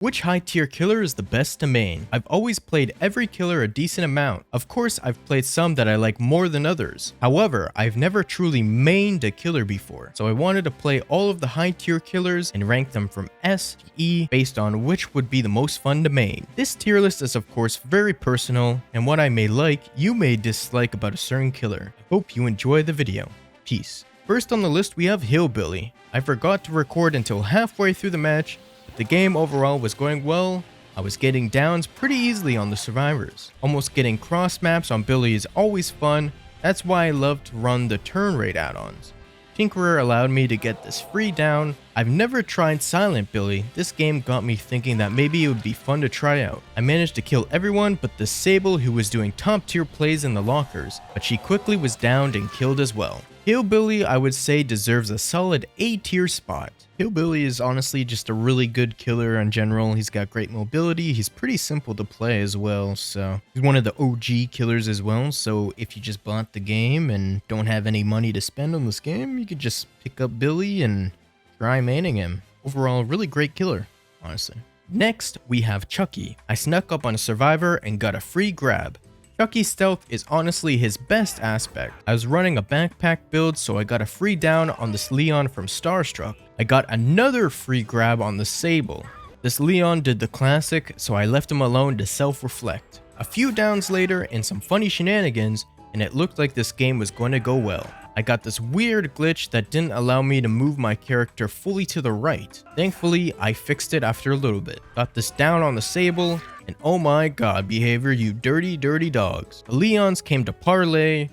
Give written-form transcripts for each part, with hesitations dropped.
Which high tier killer is the best to main? I've always played every killer a decent amount. Of course, I've played some that I like more than others. However, I've never truly mained a killer before, so I wanted to play all of the high tier killers and rank them from S to E based on which would be the most fun to main. This tier list is of course very personal, and what I may like, you may dislike about a certain killer. I hope you enjoy the video. Peace. First on the list we have Hillbilly. I forgot to record until halfway through the match. The game overall was going well. I was getting downs pretty easily on the survivors. Almost getting cross maps on Billy is always fun. That's why I love to run the turn rate add-ons. Tinkerer allowed me to get this free down. I've never tried Silent Billy. This game got me thinking that maybe it would be fun to try out. I managed to kill everyone but the Sable, who was doing top tier plays in the lockers, but she quickly was downed and killed as well. Hillbilly, I would say, deserves a solid A tier spot. Hillbilly is honestly just a really good killer in general. He's got great mobility. He's pretty simple to play as well. So he's one of the OG killers as well. So if you just bought the game and don't have any money to spend on this game, you could just pick up Billy and try maining him. Overall, really great killer, honestly. Next, we have Chucky. I snuck up on a survivor and got a free grab. Chucky's stealth is honestly his best aspect. I was running a backpack build, so I got a free down on this Leon from Starstruck. I got another free grab on the Sable. This Leon did the classic, so I left him alone to self-reflect. A few downs later and some funny shenanigans, and it looked like this game was going to go well. I got this weird glitch that didn't allow me to move my character fully to the right. Thankfully, I fixed it after a little bit. Got this down on the Sable, and oh my god, behavior, you dirty, dirty dogs. The Leons came to parlay,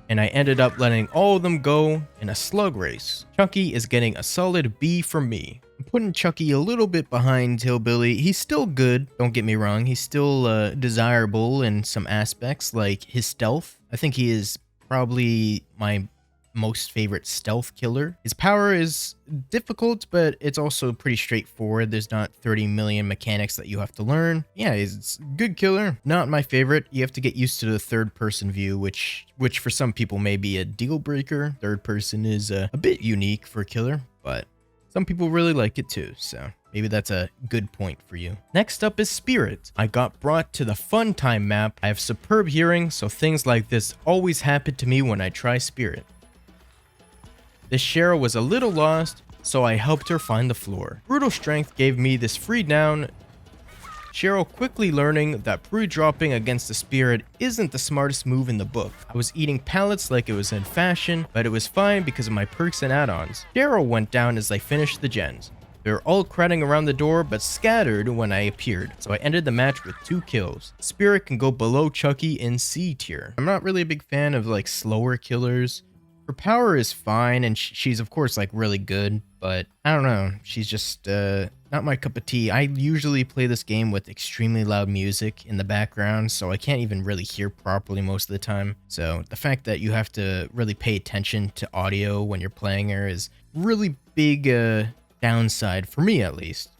and I ended up letting all of them go in a slug race. Chucky is getting a solid B from me. I'm putting Chucky a little bit behind Hillbilly. He's still good, don't get me wrong. He's still desirable in some aspects, like his stealth. I think he is probably my most favorite stealth killer. His power is difficult, but it's also pretty straightforward. There's not 30 million mechanics that you have to learn. Yeah, he's a good killer. Not my favorite. You have to get used to the third person view, which for some people may be a deal breaker. Third person is a bit unique for a killer, but some people really like it too, so maybe that's a good point for you. Next up is Spirit. I got brought to the Fun Time map. I have superb hearing, so things like this always happen to me when I try Spirit. This Cheryl was a little lost, so I helped her find the floor. Brutal Strength gave me this free down. Cheryl quickly learning that pre-dropping against the Spirit isn't the smartest move in the book. I was eating pallets like it was in fashion, but it was fine because of my perks and add-ons. Cheryl went down as I finished the gens. They were all crowding around the door, but scattered when I appeared, so I ended the match with 2 kills. Spirit can go below Chucky in C tier. I'm not really a big fan of like slower killers. Her power is fine, and she's of course like really good, but I don't know, she's just not my cup of tea. I usually play this game with extremely loud music in the background, so I can't even really hear properly most of the time. So the fact that you have to really pay attention to audio when you're playing her is really big downside for me, at least.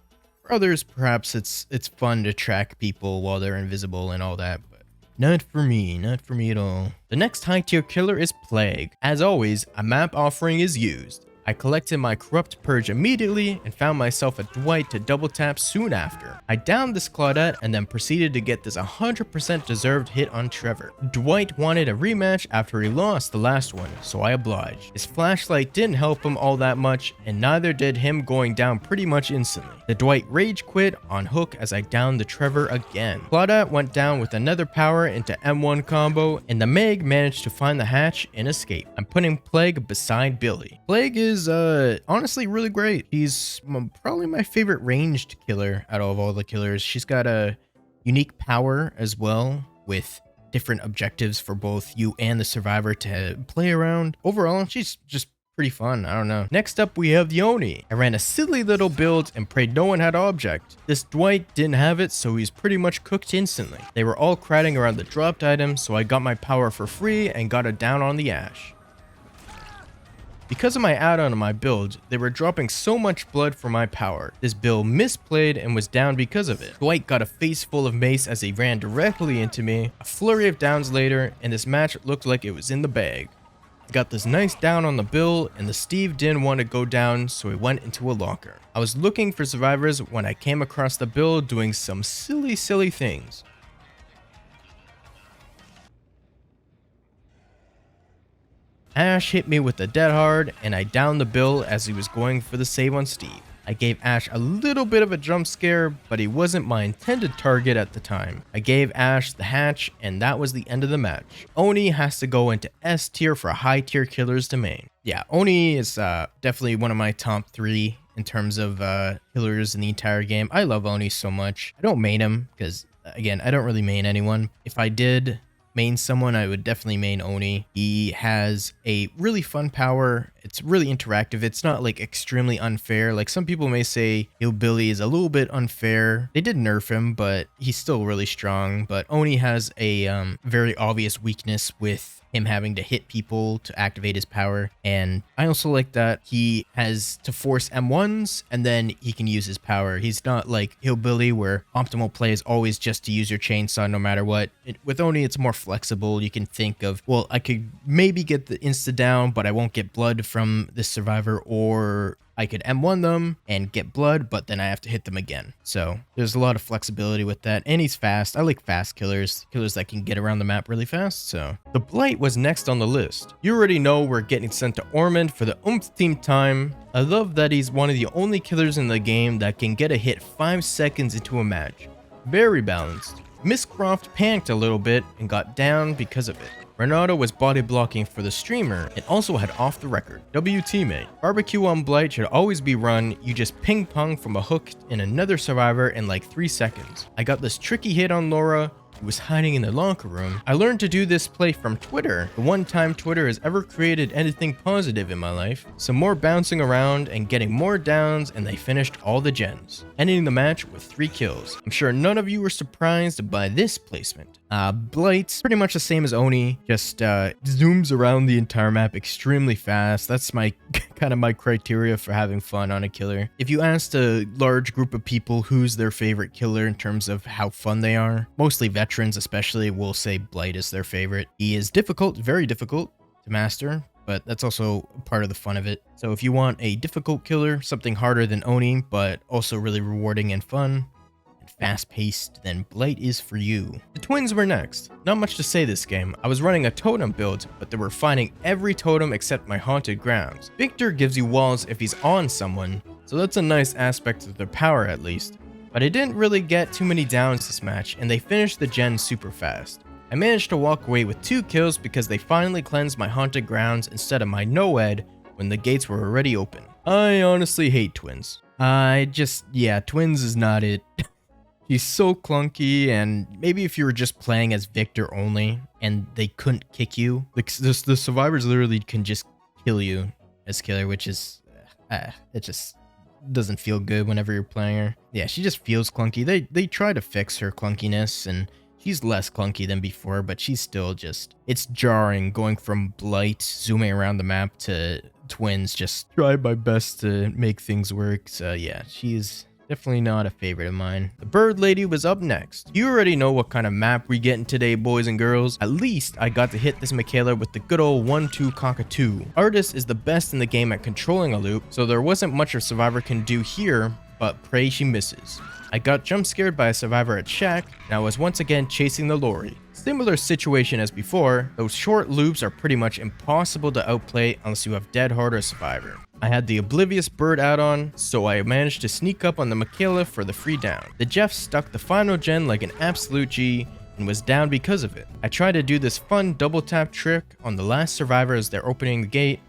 For others, perhaps it's fun to track people while they're invisible and all that. Not for me at all. The next high tier killer is Plague. As always, a map offering is used. I collected my Corrupt Purge immediately and found myself a Dwight to double tap soon after. I downed this Claudette and then proceeded to get this 100% deserved hit on Trevor. Dwight wanted a rematch after he lost the last one, so I obliged. His flashlight didn't help him all that much, and neither did him going down pretty much instantly. The Dwight rage quit on hook as I downed the Trevor again. Claudette went down with another power into M1 combo, and the Meg managed to find the hatch and escape. I'm putting Plague beside Billy. Plague is honestly really great. He's probably my favorite ranged killer out of all the killers. She's got a unique power as well, with different objectives for both you and the survivor to play around. Overall, she's just pretty fun. I don't know. Next up, we have Yoni. I ran a silly little build and prayed no one had object. This Dwight didn't have it, so he's pretty much cooked instantly. They were all crowding around the dropped item, so I got my power for free and got it down on the Ash. Because of my add-on on my build, they were dropping so much blood for my power. This build misplayed and was down because of it. Dwight got a face full of mace as he ran directly into me. A flurry of downs later, and this match looked like it was in the bag. Got this nice down on the Bill, and the Steve didn't want to go down, so he went into a locker. I was looking for survivors when I came across the Bill doing some silly things. Ash hit me with the dead hard, and I downed the Bill as he was going for the save on Steve. I gave Ash a little bit of a jump scare, but he wasn't my intended target at the time. I gave Ash the hatch, and that was the end of the match. Oni has to go into S tier for high tier killers to main. Yeah, Oni is definitely one of my top 3 in terms of killers in the entire game. I love Oni so much. I don't main him because, again, I don't really main anyone. If I did main someone, I would definitely main Oni. He has a really fun power. It's really interactive. It's not like extremely unfair. Like some people may say Hillbilly is a little bit unfair. They did nerf him, but he's still really strong. But Oni has a very obvious weakness with him having to hit people to activate his power. And I also like that he has to force M1s and then he can use his power. He's not like Hillbilly where optimal play is always just to use your chainsaw no matter what. With Oni, it's more flexible. You can think of, well, I could maybe get the insta down, but I won't get blood from this survivor, or I could M1 them and get blood, but then I have to hit them again. So there's a lot of flexibility with that. And he's fast. I like fast killers that can get around the map really fast. So the Blight was next on the list. You already know we're getting sent to Ormond for the team time. I love that he's one of the only killers in the game that can get a hit 5 seconds into a match. Very balanced. Miss Croft panicked a little bit and got down because of it. Renato was body blocking for the streamer and also had off the record. W teammate. Barbecue on Blight should always be run. You just ping pong from a hook in another survivor in like 3 seconds. I got this tricky hit on Laura, who was hiding in the locker room. I learned to do this play from Twitter, the one time Twitter has ever created anything positive in my life. Some more bouncing around and getting more downs, and they finished all the gens, ending the match with 3 kills. I'm sure none of you were surprised by this placement. Blight's pretty much the same as Oni, just zooms around the entire map extremely fast. That's my kind of my criteria for having fun on a killer. If you asked a large group of people who's their favorite killer in terms of how fun they are, mostly veterans especially will say Blight is their favorite. He is difficult, very difficult to master, but that's also part of the fun of it. So if you want a difficult killer, something harder than Oni, but also really rewarding and fun, fast-paced, then Blight is for you. The twins were next. Not much to say this game. I was running a totem build, but they were finding every totem except my haunted grounds. Victor gives you walls if he's on someone, so that's a nice aspect of their power at least. But I didn't really get too many downs this match, and they finished the gen super fast. I managed to walk away with 2 kills because they finally cleansed my haunted grounds instead of my no-ed when the gates were already open. I honestly hate twins. Twins is not it. He's so clunky, and maybe if you were just playing as Victor only and they couldn't kick you, the survivors literally can just kill you as killer, which is, it just doesn't feel good whenever you're playing her. Yeah, she just feels clunky. They try to fix her clunkiness, and she's less clunky than before, but she's still just, it's jarring going from Blight zooming around the map to twins. Just try my best to make things work. So yeah, she's definitely not a favorite of mine. The bird lady was up next. You already know what kind of map we getting today, boys and girls. At least I got to hit this Michaela with the good old 1-2 cockatoo. Artist is the best in the game at controlling a loop, so there wasn't much a survivor can do here, but pray she misses. I got jump scared by a survivor at Shack, and I was once again chasing the lorry. Similar situation as before, those short loops are pretty much impossible to outplay unless you have Dead Hard or Survivor. I had the Oblivious Bird add-on, so I managed to sneak up on the Michaela for the free down. The Jeff stuck the final gen like an absolute G and was down because of it. I tried to do this fun double tap trick on the last survivor as they're opening the gate,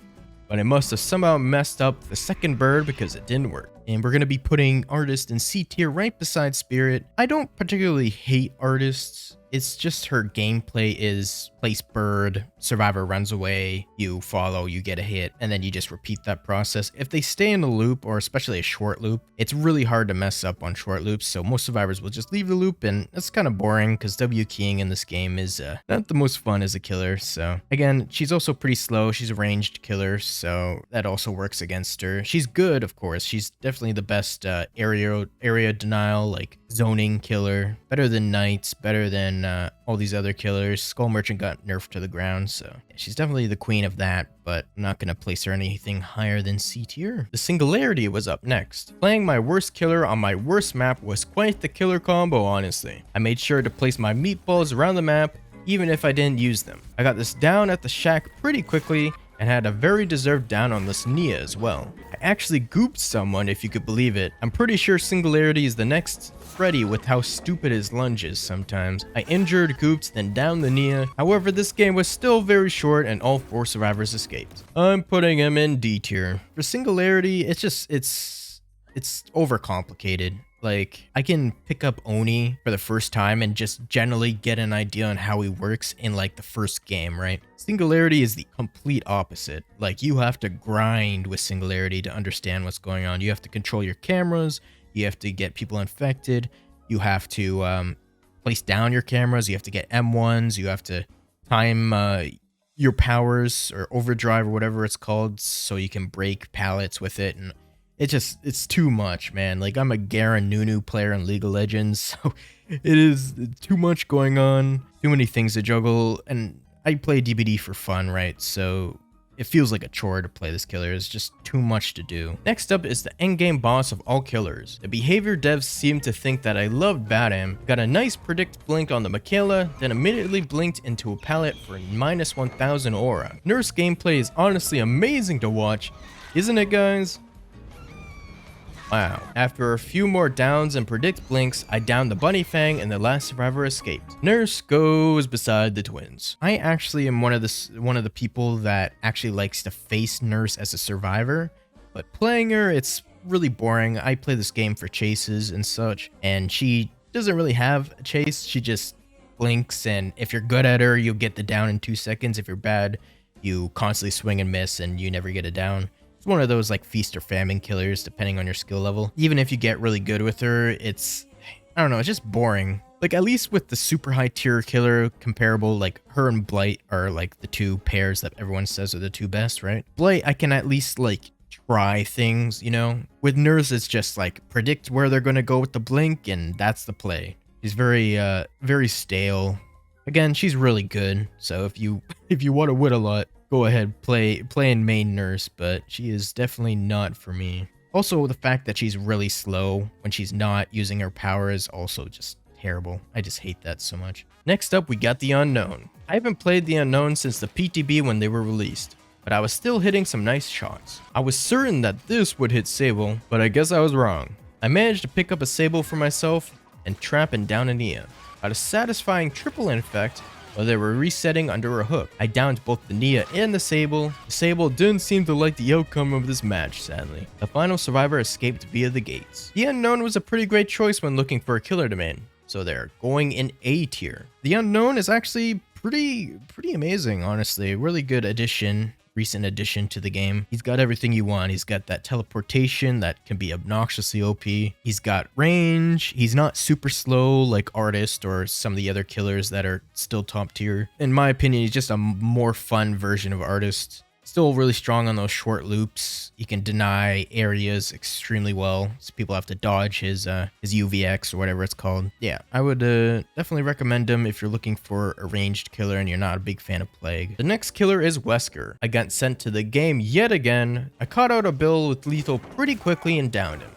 but I must have somehow messed up the second bird because it didn't work. And we're going to be putting Artist in C tier right beside Spirit. I don't particularly hate Artists. It's just her gameplay is place bird, survivor runs away, you follow, you get a hit, and then you just repeat that process. If they stay in a loop, or especially a short loop, it's really hard to mess up on short loops, so most survivors will just leave the loop, and it's kind of boring because W keying in this game is not the most fun as a killer. So again, she's also pretty slow. She's a ranged killer, so that also works against her. She's good, of course. She's definitely the best area denial, like zoning killer. Better than Knights, better than all these other killers. Skull Merchant got nerfed to the ground, so yeah, she's definitely the queen of that, but I'm not going to place her anything higher than C tier. The Singularity was up next. Playing my worst killer on my worst map was quite the killer combo, honestly. I made sure to place my meatballs around the map, even if I didn't use them. I got this down at the shack pretty quickly, and had a very deserved down on this Nia as well. I actually gooped someone, if you could believe it. I'm pretty sure Singularity is the next Freddy with how stupid his lunge is sometimes. I injured, gooped, then downed the Nia. However, this game was still very short and all 4 survivors escaped. I'm putting him in D tier. For Singularity, it's overcomplicated. Like, I can pick up Oni for the first time and just generally get an idea on how he works in like the first game, right? Singularity is the complete opposite. Like, you have to grind with Singularity to understand what's going on. You have to control your cameras. You have to get people infected. You have to place down your cameras. You have to get M1s. You have to time your powers or overdrive or whatever it's called so you can break pallets with it. And it's too much, man. Like, I'm a Garen Nunu player in League of Legends, so it is too much going on, too many things to juggle, and I play DBD for fun, right? So it feels like a chore to play this killer. It's just too much to do. Next up is the endgame boss of all killers. The behavior devs seem to think that I loved Badam, got a nice predict blink on the Michaela, then immediately blinked into a pallet for minus 1000 aura. Nurse gameplay is honestly amazing to watch, isn't it, guys? Wow. After a few more downs and predict blinks, I downed the Bunny Fang and the last survivor escaped. Nurse goes beside the twins. I actually am one of the people that actually likes to face Nurse as a survivor, but playing her, it's really boring. I play this game for chases and such, and she doesn't really have a chase. She just blinks, and if you're good at her, you'll get the down in 2 seconds. If you're bad, you constantly swing and miss and you never get a down. It's one of those like feast or famine killers depending on your skill level. Even if you get really good with her, it's, I don't know, it's just boring. Like, at least with the super high tier killer comparable, like her and Blight are like the 2 pairs that everyone says are the 2 best, right? Blight, I can at least like try things, you know? With Nurse, it's just like predict where they're going to go with the blink, and that's the play. She's very stale. Again, she's really good, so if you want to win a lot, go ahead, play in main Nurse, but she is definitely not for me. Also, the fact that she's really slow when she's not using her power is also just terrible. I just hate that so much. Next up, we got the Unknown. I haven't played the Unknown since the PTB when they were released, but I was still hitting some nice shots. I was certain that this would hit Sable, but I guess I was wrong. I managed to pick up a Sable for myself and trap and down a Nia. Got a satisfying triple infect while they were resetting under a hook. I downed both the Nia and the Sable. The Sable didn't seem to like the outcome of this match, sadly. The final survivor escaped via the gates. The Unknown was a pretty great choice when looking for a killer to main, so they're going in A tier. The Unknown is actually pretty amazing, honestly. Really good addition. Recent addition to the game. He's got everything you want. He's got that teleportation that can be obnoxiously OP. He's got range. He's not super slow like Artist or some of the other killers that are still top tier. In my opinion, he's just a more fun version of Artist. Still really strong on those short loops. He can deny areas extremely well, so people have to dodge his UVX or whatever it's called. Yeah, I would definitely recommend him if you're looking for a ranged killer and you're not a big fan of Plague. The next killer is Wesker. I got sent to the game yet again. I caught out a Bill with lethal pretty quickly and downed him.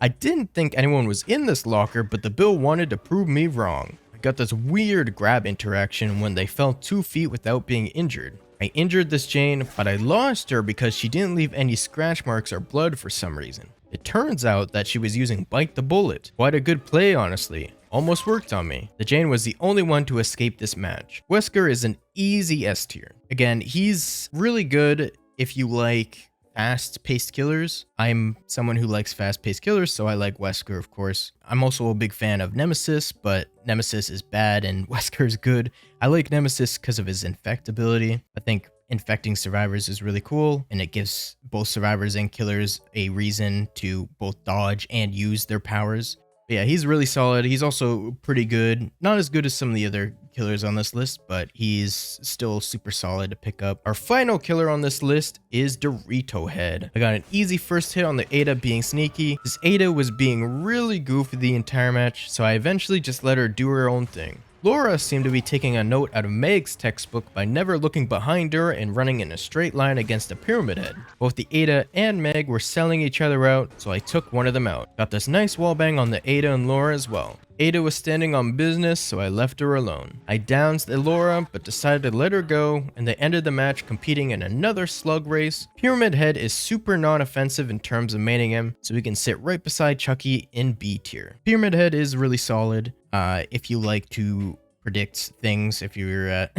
I didn't think anyone was in this locker, but the Bill wanted to prove me wrong. I got this weird grab interaction when they fell 2 feet without being injured. I injured this Jane, but I lost her because she didn't leave any scratch marks or blood for some reason. It turns out that she was using Bite the Bullet. Quite a good play, honestly. Almost worked on me. The Jane was the only one to escape this match. Wesker is an easy S tier. Again, he's really good if you like fast-paced killers. I'm someone who likes fast-paced killers, so I like Wesker, of course. I'm also a big fan of Nemesis, but Nemesis is bad and Wesker is good. I like Nemesis because of his infect ability. I think infecting survivors is really cool, and it gives both survivors and killers a reason to both dodge and use their powers. But yeah, he's really solid. He's also pretty good. Not as good as some of the other killers on this list, but he's still super solid to pick up. Our final killer on this list is Dorito Head. I got an easy first hit on the Ada being sneaky. This Ada was being really goofy the entire match, so I eventually just let her do her own thing. Laura seemed to be taking a note out of Meg's textbook by never looking behind her and running in a straight line against a pyramid head. Both the Ada and Meg were selling each other out, so I took one of them out. Got this nice wallbang on the Ada and Laura as well. Ada was standing on business, so I left her alone. I downsed Laura, but decided to let her go, and they ended the match competing in another slug race. Pyramid Head is super non-offensive in terms of maining him, so he can sit right beside Chucky in B tier. Pyramid Head is really solid if you like to predict things, if you're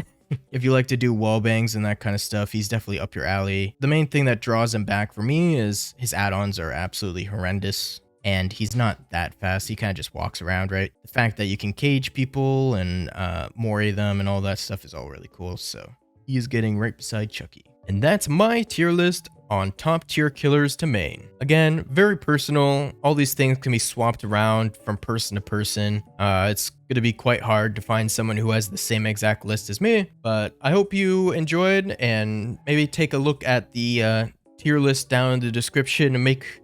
if you like to do wall bangs and that kind of stuff. He's definitely up your alley. The main thing that draws him back for me is his add-ons are absolutely horrendous. And he's not that fast. He kind of just walks around, right? The fact that you can cage people and mori them and all that stuff is all really cool. So he is getting right beside Chucky. And that's my tier list on top tier killers to main. Again, very personal. All these things can be swapped around from person to person. It's going to be quite hard to find someone who has the same exact list as me. But I hope you enjoyed, and maybe take a look at the tier list down in the description and make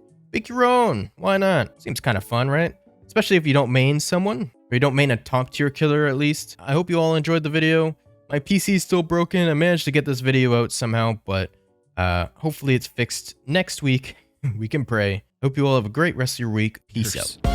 your own. Why not? Seems kind of fun, right? Especially if you don't main someone, or you don't main a top tier killer at least. I hope you all enjoyed the video. My PC is still broken. I managed to get this video out somehow, but hopefully it's fixed next week. We can pray. Hope you all have a great rest of your week. Peace out.